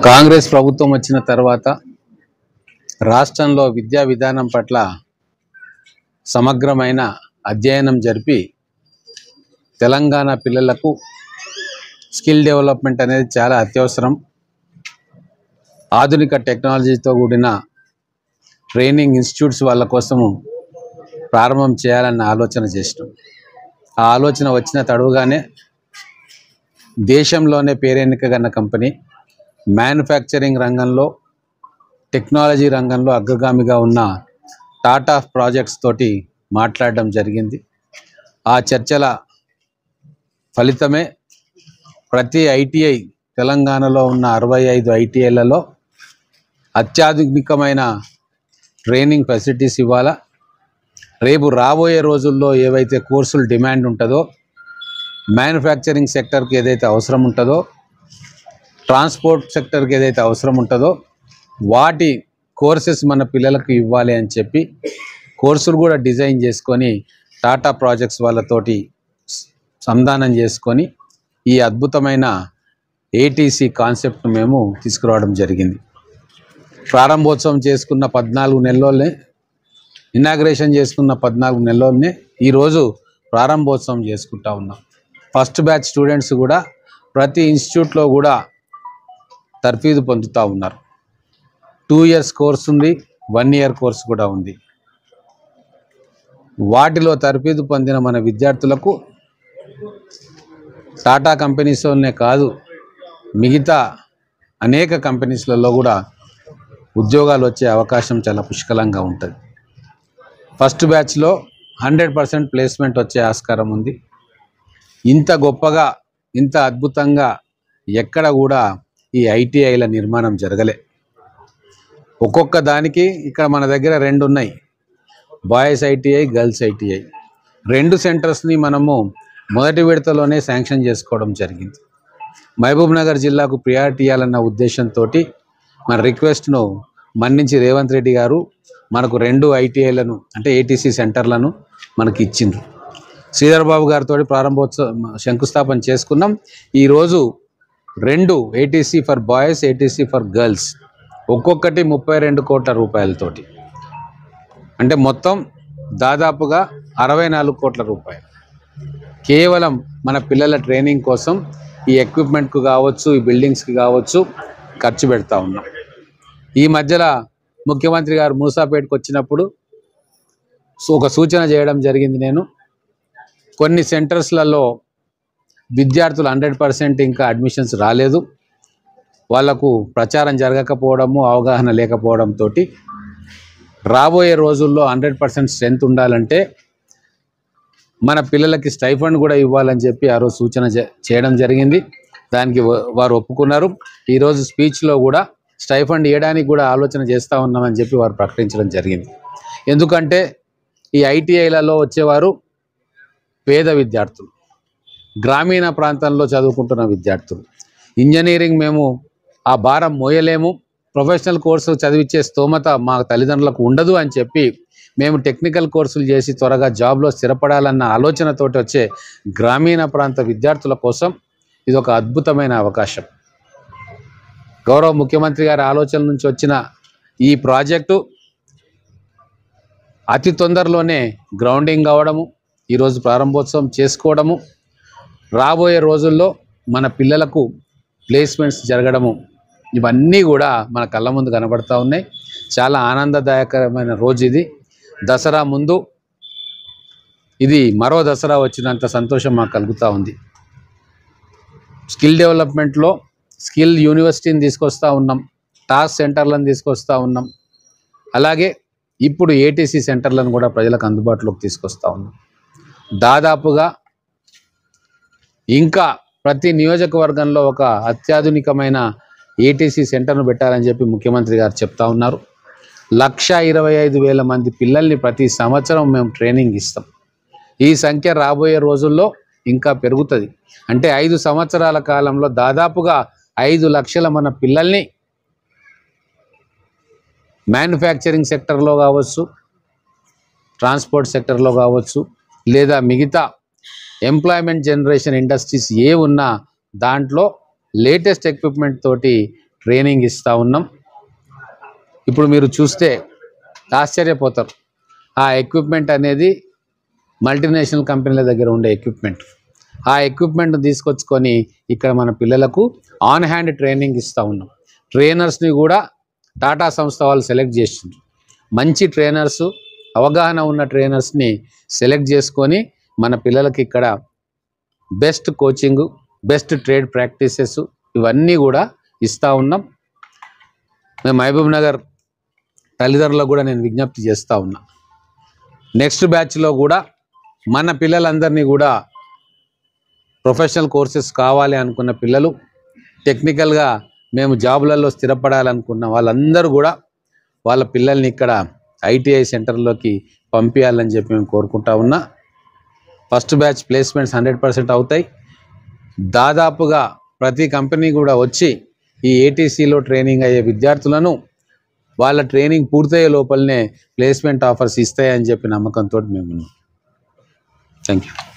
కాంగ్రెస్ ప్రభుత్వం వచ్చిన తర్వాత రాష్ట్రంలో విద్యా విధానం పట్ల సమగ్రమైన అధ్యయనం జరిపి తెలంగాణ పిల్లలకు స్కిల్ డెవలప్మెంట్ అనేది చాలా అత్యవసరం. ఆధునిక టెక్నాలజీతో కూడిన ట్రైనింగ్ ఇన్స్టిట్యూట్స్ వాళ్ళ కోసము ప్రారంభం చేయాలన్న ఆలోచన చేసినాం. ఆ ఆలోచన వచ్చిన తడువుగానే దేశంలోనే పేరెన్నికగన్న కంపెనీ మ్యానుఫ్యాక్చరింగ్ రంగంలో, టెక్నాలజీ రంగంలో అగ్రగామిగా ఉన్న టాటా ప్రాజెక్ట్స్ తోటి మాట్లాడడం జరిగింది. ఆ చర్చల ఫలితమే ప్రతి ఐటీఐ, తెలంగాణలో ఉన్న 65 ఐటీఐలలో అత్యాధునికమైన ట్రైనింగ్ ఫెసిలిటీస్ ఇవ్వాలా. రేపు రాబోయే రోజుల్లో ఏవైతే కోర్సులు డిమాండ్ ఉంటుందో, మ్యానుఫ్యాక్చరింగ్ సెక్టర్కి ఏదైతే అవసరం ఉంటుందో, ట్రాన్స్పోర్ట్ సెక్టర్కి ఏదైతే అవసరం ఉంటుందో వాటి కోర్సెస్ మన పిల్లలకు ఇవ్వాలి అని చెప్పి కోర్సులు కూడా డిజైన్ చేసుకొని టాటా ప్రాజెక్ట్స్ వాళ్ళతోటి సంధానం చేసుకొని ఈ అద్భుతమైన ఏటీసీ కాన్సెప్ట్ను మేము తీసుకురావడం జరిగింది. ప్రారంభోత్సవం చేసుకున్న 14 నెలల్లోనే, ఇనాగ్రేషన్ చేసుకున్న 14 నెలల్లోనే ఈరోజు ప్రారంభోత్సవం చేసుకుంటా ఉన్నాం. ఫస్ట్ బ్యాచ్ స్టూడెంట్స్ కూడా ప్రతి ఇన్స్టిట్యూట్లో కూడా తర్ఫీదు పొందుతూ ఉన్నారు. 2 years కోర్సు ఉంది, 1 year కోర్సు కూడా ఉంది. వాటిలో తర్ఫీదు పొందిన మన విద్యార్థులకు టాటా కంపెనీస్లోనే కాదు, మిగతా అనేక కంపెనీస్లలో కూడా ఉద్యోగాలు వచ్చే అవకాశం చాలా పుష్కలంగా ఉంటుంది. ఫస్ట్ బ్యాచ్లో 100% ప్లేస్మెంట్ వచ్చే ఆస్కారం ఉంది. ఇంత గొప్పగా, ఇంత అద్భుతంగా ఎక్కడ కూడా ఈ ఐటీఐల నిర్మాణం జరగలే. ఒక్కొక్క దానికి ఇక్కడ మన దగ్గర 2 ఉన్నాయి, బాయ్స్ ఐటీఐ, గర్ల్స్ ఐటీఐ. 2 సెంటర్స్ని మనము మొదటి విడతలోనే శాంక్షన్ చేసుకోవడం జరిగింది. మహబూబ్ నగర్ జిల్లాకు ప్రియారిటీ ఇవ్వాలన్న ఉద్దేశంతో మన రిక్వెస్ట్ను మన్నించి రేవంత్ రెడ్డి గారు మనకు 2 ఐటీఐలను అంటే ఏటీసీ సెంటర్లను మనకి ఇచ్చిండ్రు. శ్రీధర్ బాబు గారితో ప్రారంభోత్సవం శంకుస్థాపన చేసుకున్నాం. ఈరోజు 2 ATC for boys, ATC for girls, ఒక్కొక్కటి 32 కోట్ల రూపాయలతోటి, అంటే మొత్తం దాదాపుగా 64 కోట్ల రూపాయలు కేవలం మన పిల్లల ట్రైనింగ్ కోసం ఈ ఎక్విప్మెంట్కు కావచ్చు, ఈ బిల్డింగ్స్కి కావచ్చు ఖర్చు పెడతా ఉన్నాం. ఈ మధ్యలో ముఖ్యమంత్రి గారు మూసాపేటకు వచ్చినప్పుడు ఒక సూచన చేయడం జరిగింది. నేను కొన్ని సెంటర్స్లలో విద్యార్థులు 100% ఇంకా అడ్మిషన్స్ రాలేదు, వాళ్లకు ప్రచారం జరగకపోవడము, అవగాహన లేకపోవడంతో రాబోయే రోజుల్లో 100% స్ట్రెంత్ ఉండాలంటే మన పిల్లలకి స్టైఫండ్ కూడా ఇవ్వాలని చెప్పి ఆ రోజు సూచన చేయడం జరిగింది. దానికి వారు ఒప్పుకున్నారు. ఈరోజు స్పీచ్లో కూడా స్టైఫండ్ ఇవ్వడానికి కూడా ఆలోచన చేస్తూ ఉన్నామని చెప్పి వారు ప్రకటించడం జరిగింది. ఎందుకంటే ఈ ఐటీఐలలో వచ్చేవారు పేద విద్యార్థులు, గ్రామీణ ప్రాంతాల్లో చదువుకుంటున్న విద్యార్థులు. ఇంజనీరింగ్ మేము ఆ భారం మోయలేము, ప్రొఫెషనల్ కోర్సు చదివించే స్తోమత మా తల్లిదండ్రులకు ఉండదు అని చెప్పి మేము టెక్నికల్ కోర్సులు చేసి త్వరగా జాబ్లో స్థిరపడాలన్న ఆలోచనతోటి వచ్చే గ్రామీణ ప్రాంత విద్యార్థుల కోసం ఇది ఒక అద్భుతమైన అవకాశం. గౌరవ ముఖ్యమంత్రి గారి ఆలోచన నుంచి వచ్చిన ఈ ప్రాజెక్టు అతి తొందరలోనే గ్రౌండింగ్ కావడము, ఈరోజు ప్రారంభోత్సవం చేసుకోవడము, రాబోయే రోజుల్లో మన పిల్లలకు ప్లేస్మెంట్స్ జరగడము, ఇవన్నీ కూడా మన కళ్ళ ముందు కనబడతా ఉన్నాయి. చాలా ఆనందదాయకరమైన రోజు ఇది. దసరా ముందు ఇది మరో దసరా వచ్చినంత సంతోషం మాకు కలుగుతూ ఉంది. స్కిల్ డెవలప్మెంట్లో స్కిల్ యూనివర్సిటీని తీసుకొస్తూ ఉన్నాం, టాస్క్ సెంటర్లను తీసుకొస్తూ ఉన్నాం, అలాగే ఇప్పుడు ఏటీసీ సెంటర్లను కూడా ప్రజలకు అందుబాటులోకి తీసుకొస్తూ ఉన్నాం. దాదాపుగా ఇంకా ప్రతి నియోజకవర్గంలో ఒక అత్యాధునికమైన ఏటీసీ సెంటర్ను పెట్టాలని చెప్పి ముఖ్యమంత్రి గారు చెప్తా ఉన్నారు. 1,25,000 మంది పిల్లల్ని ప్రతి సంవత్సరం మేము ట్రైనింగ్ ఇస్తాం. ఈ సంఖ్య రాబోయే రోజుల్లో ఇంకా పెరుగుతుంది. అంటే 5 సంవత్సరాల కాలంలో దాదాపుగా 5 లక్షల మన పిల్లల్ని మ్యానుఫ్యాక్చరింగ్ సెక్టర్లో కావచ్చు, ట్రాన్స్పోర్ట్ సెక్టర్లో కావచ్చు, లేదా మిగతా ఎంప్లాయ్మెంట్ జనరేషన్ ఇండస్ట్రీస్ ఏ ఉన్నా దాంట్లో లేటెస్ట్ ఎక్విప్మెంట్ తోటి ట్రైనింగ్ ఇస్తూ ఉన్నాం. ఇప్పుడు మీరు చూస్తే ఆశ్చర్యపోతారు. ఆ ఎక్విప్మెంట్ అనేది మల్టీనేషనల్ కంపెనీల దగ్గర ఉండే ఎక్విప్మెంట్. ఆ ఎక్విప్మెంట్ తీసుకొచ్చుకొని ఇక్కడ మన పిల్లలకు ఆన్ హ్యాండ్ ట్రైనింగ్ ఇస్తూ ఉన్నాం. ట్రైనర్స్ని కూడా టాటా సంస్థ వాళ్ళు సెలెక్ట్ చేసిండ్రు. మంచి ట్రైనర్సు, అవగాహన ఉన్న ట్రైనర్స్ని సెలెక్ట్ చేసుకొని మన పిల్లలకి ఇక్కడ best coaching, best trade practices ఇవన్నీ కూడా ఇస్తూ ఉన్నాం. మేము మహబూబ్ నగర్ తల్లిదండ్రులకు కూడా నేను విజ్ఞప్తి చేస్తూ ఉన్నా, నెక్స్ట్ బ్యాచ్లో కూడా మన పిల్లలందరినీ కూడా ప్రొఫెషనల్ కోర్సెస్ కావాలి అనుకున్న పిల్లలు, టెక్నికల్గా మేము జాబులలో స్థిరపడాలనుకున్న వాళ్ళందరూ కూడా వాళ్ళ పిల్లల్ని ఇక్కడ ఐటీఐ సెంటర్లోకి పంపించాలని చెప్పి మేము కోరుకుంటా ఉన్నా. ఫస్ట్ బ్యాచ్ ప్లేస్మెంట్స్ 100% అవుతాయి. దాదాపుగా ప్రతి కంపెనీ కూడా వచ్చి ఈ ఏటీసీలో ట్రైనింగ్ అయ్యే విద్యార్థులను వాళ్ళ ట్రైనింగ్ పూర్తయ్యే లోపలనే ప్లేస్మెంట్ ఆఫర్స్ ఇస్తాయని చెప్పి నమ్మకంతో మేము ఉన్నాం. Thank you.